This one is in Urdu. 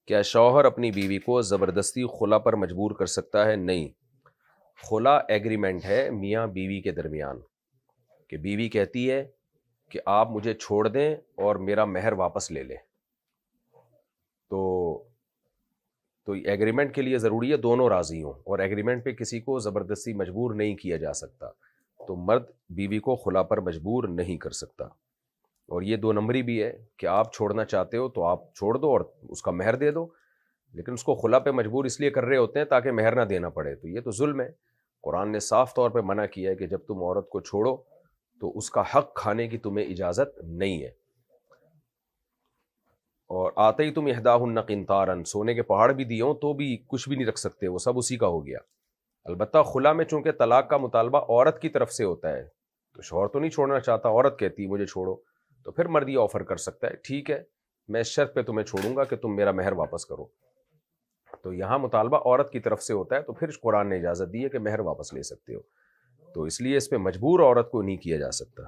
کیا شوہر اپنی بیوی کو زبردستی خلا پر مجبور کر سکتا ہے؟ نہیں، خلا ایگریمنٹ ہے میاں بیوی کے درمیان، کہ بیوی کہتی ہے کہ آپ مجھے چھوڑ دیں اور میرا مہر واپس لے لیں، تو ایگریمنٹ کے لیے ضروری ہے دونوں راضی ہوں، اور ایگریمنٹ پہ کسی کو زبردستی مجبور نہیں کیا جا سکتا، تو مرد بیوی کو خلا پر مجبور نہیں کر سکتا۔ اور یہ دو نمبری بھی ہے کہ آپ چھوڑنا چاہتے ہو تو آپ چھوڑ دو اور اس کا مہر دے دو، لیکن اس کو خلا پہ مجبور اس لیے کر رہے ہوتے ہیں تاکہ مہر نہ دینا پڑے، تو یہ تو ظلم ہے۔ قرآن نے صاف طور پہ منع کیا ہے کہ جب تم عورت کو چھوڑو تو اس کا حق کھانے کی تمہیں اجازت نہیں ہے۔ اور آتے ہی تم احداہن قنطارا، سونے کے پہاڑ بھی دیے ہوں تو بھی کچھ بھی نہیں رکھ سکتے، وہ سب اسی کا ہو گیا۔ البتہ خلا میں چونکہ طلاق کا مطالبہ عورت کی طرف سے ہوتا ہے، تو شوہر تو نہیں چھوڑنا چاہتا، عورت کہتی ہے مجھے چھوڑو، تو پھر مرد یہ آفر کر سکتا ہے ٹھیک ہے میں اس شرط پہ تمہیں چھوڑوں گا کہ تم میرا مہر واپس کرو، تو یہاں مطالبہ عورت کی طرف سے ہوتا ہے، تو پھر قرآن نے اجازت دی ہے کہ مہر واپس لے سکتے ہو، تو اس لیے اس پہ مجبور عورت کو نہیں کیا جا سکتا۔